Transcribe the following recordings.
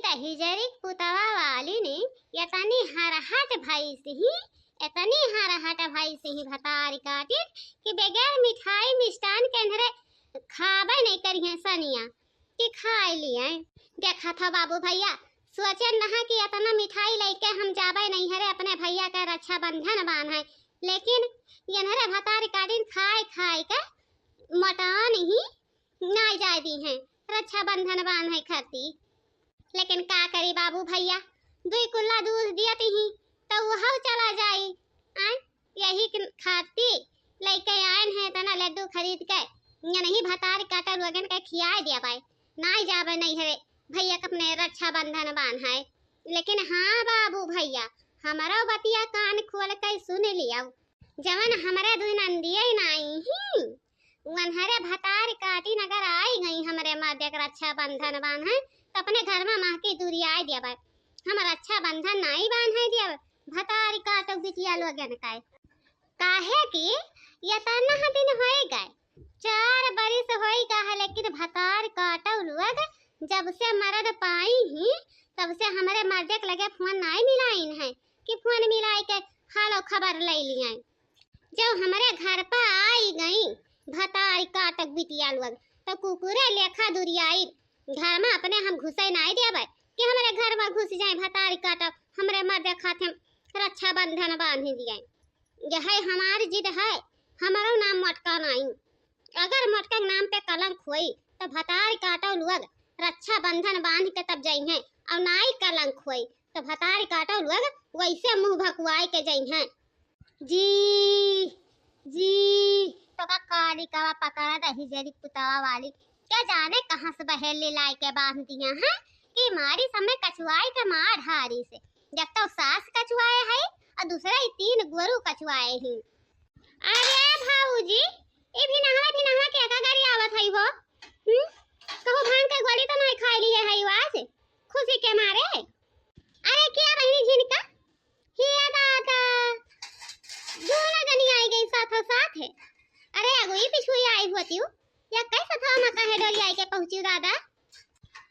दहिजरी पुतवा वाली ने यतनी हरहट भाई से ही इतनी हरहट भाई से ही भतारी काटी कि बगैर मिठाई मिष्टान के अंदर खाबे नहीं करी है सनिया कि खाई लिए। देखा था बाबू भैया सोचे नहा कि इतना मिठाई लेके हम जाबे नहीं हरे अपने भैया का रक्षा बंधन बांधे, लेकिन यनहरे भतारी काटी खाए खाए के मटन ही ना जा दी है रक्षा बंधन बांधे खाती। लेकिन का करी बाबू भैया दुई कुल्ला दूध दियती ही तो वह चला जाई यही खाती लेके आए हैं तना लड्डू खरीद के या नहीं भतार काटा लोगन के खिया दिया भाई ना जाबे नहीं है भैया के अपने रक्षा बंधन बांध है। लेकिन हाँ बाबू भैया हमारा बतिया कान खोल के सुन लिया जवन हमारे दुई नंदिया नहीं वनहरे भतार काटी नगर आई गई हमारे मध्य रक्षा बंधन बांध है तो अपने घर में माँ की दूरी आ दिया भाई हमारा रक्षा बंधन नहीं बांध है दिया भतारी काटो बिटिया लोगन का काहे कि ये तना दिन होए गए 4 बरिस होई गए लेकिन भतार काटो लोग जब से मरद पाई ही तब से हमारे मर्दे के लगे फोन नहीं मिलाइन है कि फोन मिलाई के हालो खबर ले लिए। जब हमारे घर पर आई गई भतारी काटक बिटिया लोग तो कुकुरे लेखा दूरी आई घर में अपने हम घुसे नहीं दिया कि हमारे घर में घुस जाए भतारी काटक हमारे मर्दे खाते रक्षा बंधन बांध दिए। यह हमारी जिद है हमारा नाम मटका नहीं, अगर मटका नाम पे कलंक हुई तो भतारी काटो लोग रक्षा बंधन बांध के तब जाई हैं और नाई कलंक हुई तो भतारी काटो लोग वैसे मुंह भकुआई के जाई हैं। जी जी तो का काली का पकड़ा दही जरी पुतवा वाली क्या जाने कहां से बहेल ले लाई के बांध दिया हैं कि मारी समय कछुआई के मार हारी से जब तो सास कछुआए है और दूसरा ही 3 गोरू कछुआए ही। अरे भाऊजी ए भी नहा के का गाड़ी आवत है वो कहो भांग के गोली तो नहीं खाई ली है आज खुशी के मारे। अरे क्या बहनी झिनका हिया दादा दोनों जनी आई गई साथों साथ है। अरे अगुई पिछुई आई होती हूँ या कैसे था मैं कहे डोली आई के पहुंची दादा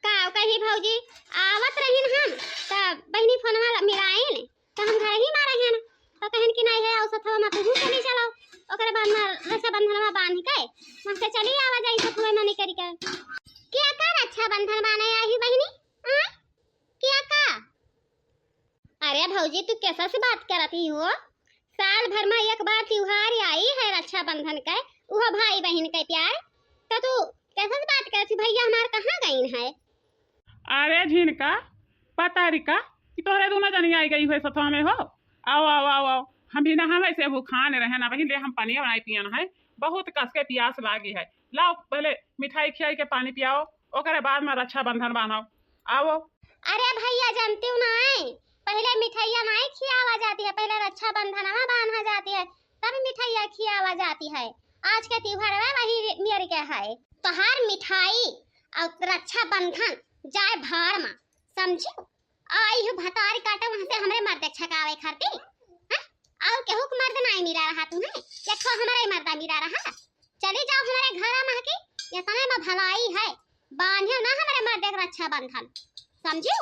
काव कही भौजी आवत रहिन हम तब बहनी फोन में मिलाए ने तो हम घर ही मारे हैं तो कहन कि नहीं है औसत हम तू चली चलो ओकरे बाद में रक्षा बंधन में बांध के हम से चली आवा जाई तो कोई मनी करी के क्या का रक्षा बंधन बाने आई बहनी क्या का। अरे भौजी तू कैसा से बात करती हो साल भर में एक बार त्योहार आई है रक्षा बंधन का वो भाई बहन के प्यार तो तू कैसे से बात करती भैया हमार कहाँ गई है। अरे झिनका पता रिका कि तोहरे दोनों जनी आई गई हुए सथवा में हो आओ आओ आओ आओ हम भी नहा वैसे वो खाने रहे ना वही ले हम पानी बनाई पियन है बहुत कस के प्यास लागी है लाओ पहले मिठाई खियाई के पानी पियाओ ओकरे बाद में रक्षा बंधन बांधो आओ। अरे भैया जानती हूँ ना पहले मिठाइया नहीं खियावा जाती है पहले रक्षा बंधन में बांधा जाती है तब मिठाइया खियावा जाती है। आज के त्योहार में वही मेरे के है तो हर मिठाई और रक्षा बंधन जाए भाड़ में समझो आई हो भतारी काटा वहां से हमरे मर्द छकावे खाती और केहू के मर्द नहीं मिला रहा तुम्हें या तो हमारे मर्दा मिला रहा चले जाओ हमारे घर में के ये समय में भलाई है बांधियो ना हमारे मर्द के रक्षा बंधन समझो।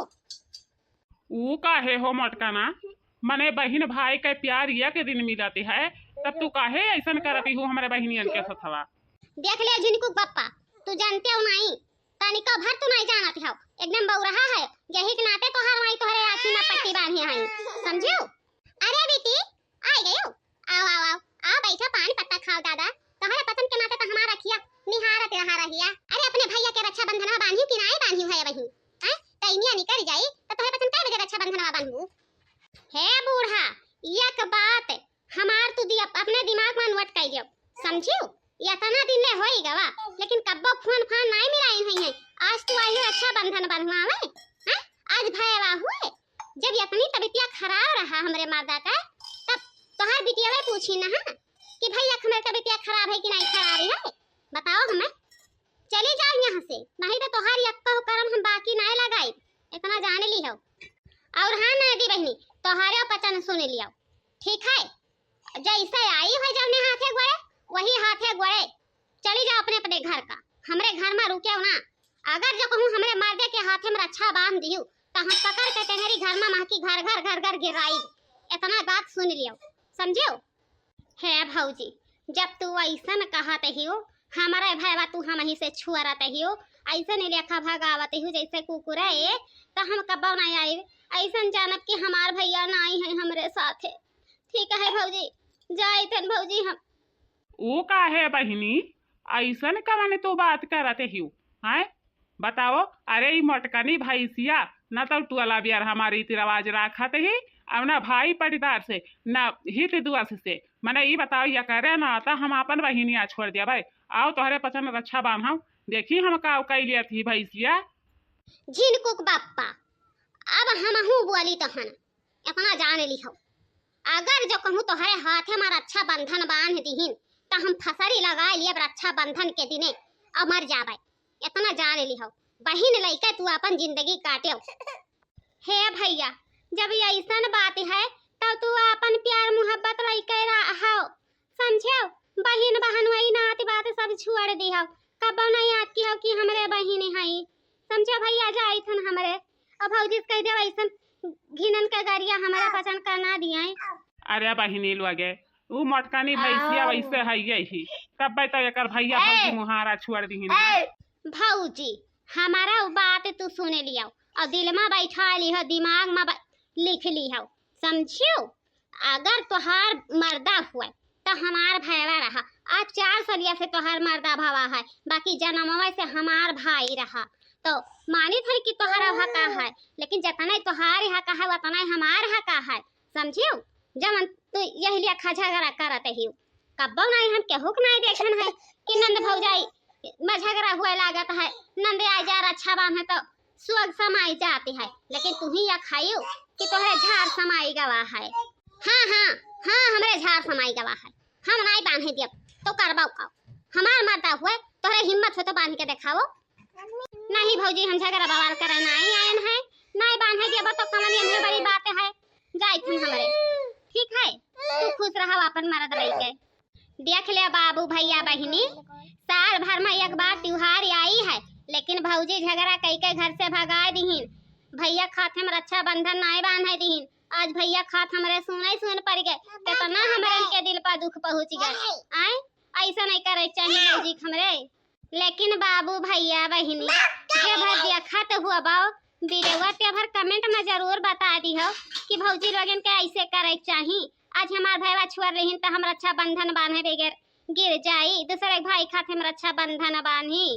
वो काहे हो मटकाना मने बहन भाई के प्यार या के दिन मिलती है तब तू काहे ऐसा करती हो हमारे बहनियन के सथवा। देख ले जिनको पप्पा तू जानते हो नहीं तनिका भर तू नहीं जानती हो एकदम बहु रहा है यही के नाते तो हर माई तोहरे आँखी में पट्टी बांधी है समझो। अरे बेटी आ गई हो आओ आओ आओ आ बैठो पानी पत्ता खाओ दादा तुम्हारे पसंद के नाते तो हमारा खिया निहारत रहा रहिया। अरे अपने भैया के रक्षा बंधन बांधी कि नहीं बांधी है बहन हैं तैनिया निकल जाई तो तुम्हारे पसंद काय बजे रक्षा बंधन बांधू हे बूढ़ा एक बात हमार तू अपने दिमाग में नोट कर लियो समझियो या तना दिन ले होई गवा लेकिन कब्बो फोन फान नहीं मिलाई है आज तू आई रक्षा बंधन बंधवावे हैं आज भयवा हुए जब इतनी तबीयत खराब रहा हमरे मर्दा का तब तोहार बिटिया वे पूछी ना कि भैया हमारी तबीयत खराब है कि नहीं खराब है बताओ हमें चले जाओ यहाँ से नहीं तो तोहार यक्का करम हम बाकी नहीं लगाई इतना जान ली हो। और हाँ नदी बहनी तोहारे पचन सुन लियो ठीक है जैसे आई हो जब हाथे गोड़े वही हाथे गोड़े चली जाओ अपने अपने घर का हमरे घर में रुके ना अगर जो कहूँ हमरे मर्दे के हाथे में रक्षा बांध दियो हम पकड़ के टेंगरी घर में महकी घर घर गिराई। इतना बात सुन लियो, समझो। है भौजी, जब तू ऐसन कहत हियो हमारे भैया तू हम ही से छुअरत हियो, ऐसन लेखा भगावत हियो जैसे कुकुरे, तो हम कब नहीं आई ऐसन जानब कि हमार भैया ना आई है हमरे साथे। ठीक है भौजी, जाए तन भौजी हम। वो का है बहिनी, ऐसन कवन तो बात करते हियो हैं? बताओ। अरे ई मोटकनी भैंसिया न तो टुअला बियार हमारी रीति रिवाज राखत ही, अब ना भाई पटीदार से न हित दुआस से। मैंने ये बताओ या करे ना आता हम अपन बहिनिया छोड़ दिया भाई। आओ तोहरे पसंद रक्षा बांधाओ, देखी हम का कैलिया थी भैंसिया। जिनकुक बाप्पा, अब हमहू बोली तहन इतना जान लिहो, अगर जो कहूँ तोहरे हाथे में रक्षा बंधन बांध दीहिन तो हम फसरी लगा लिए रक्षा बंधन के दिने अमर जाबे। इतना जान लिहो, बहिन लइका तू अपन जिंदगी काटियो। हे भैया, जब ये ऐसन बात है तब तू अपन प्यार मोहब्बत लइका रहो, समझो। बहिन बहन वही नाती बात सब छोड़ दिहो, कब नहीं याद की हो कि हमरे बहिन है, समझो भैया। जाई थन हमरे अब भौजी कह दे ऐसन घिनन के गरिया हमारा पसंद करना दिया। अरे बहिनी लोगे वो मोटकनी भैंसिया वैसे है यही, तब तो एकर भैया भौजी मुहारा छोड़ दी। भौजी हमारा बात तू सुन लियो और दिल में बैठा लियो, दिमाग में लिख लियो, समझियो। अगर तोहार मर्दा हुए तो हमार भैया रहा। आज 4 सालिया से तोहार मर्दा भावा है, बाकी जन्मवा से हमार भाई रहा। तो मानी थे कि तोहारा हका है, लेकिन जितना तोहार हका है उतना हमार हका है, समझियो। जमन तो यही लिया झगड़ा करते ही कब्बो नहीं हम केहू नहीं देखन है कि नंद भौजाई में झगड़ा हुआ लागत है, नंद आ जा अच्छा बात है तो सुअग समाई जाती है, लेकिन तू ही या खाइयो कि तोहरे झाड़ समाई गवा है। हाँ हाँ हाँ, हमरे झाड़ समाई गवा है, हम नहीं बांधे दिया तो करबाओ खाओ। हमार मर्दा हुए तोहरे हिम्मत हो तो बांध के दिखाओ। नहीं भौजी, हम झगड़ा बवाल करे नहीं आयन है, नहीं बांधे दिया तो कमन ये बड़ी बात है। जाई थी हमरे, ठीक है। तू खुश रहो अपन मर्द रह के। देख ले बाबू भैया बहिनी, साल भर में एक बार त्योहार आई है, लेकिन भौजी झगड़ा कई के घर से भगा दीहिन। भैया खाते में रक्षा बंधन नहीं बांधे दीहिन। आज भैया खात हमरे सुन पड़ गए, कितना हमरे के दिल पर दुख पहुंच गए। आए ऐसा नहीं करे चाहिए भौजी हमरे। लेकिन बाबू भैया बहिनी जे भर देखत हुआ बाओ वीडियो ते भर कमेंट में जरूर बता दी हो कि भौजी लोगन के ऐसे करे चाहिए। आज हमार भैया छोड़ रही तो हम रक्षा बंधन बांधे बगैर गिर जाई, दूसरे भाई खाते में रक्षा बंधन बांधी।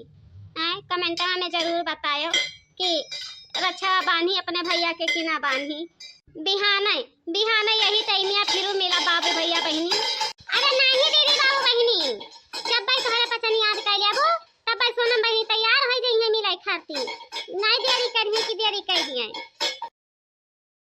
कमेंट में जरूर बतायो कि रक्षा बांधी अपने भैया के कि ना बांधी। बिहाने यही टाइमिया फिर मिला बाबू भैया बहिनी। अरे नहीं दीदी बाबू बहिनी, जब भाई तुम्हारे पसंद याद कर लिया तब भाई सोनम बहिनी तैयार हो जाइए मिलाई खाती। नहीं देरी करिए कि देरी कर दिए।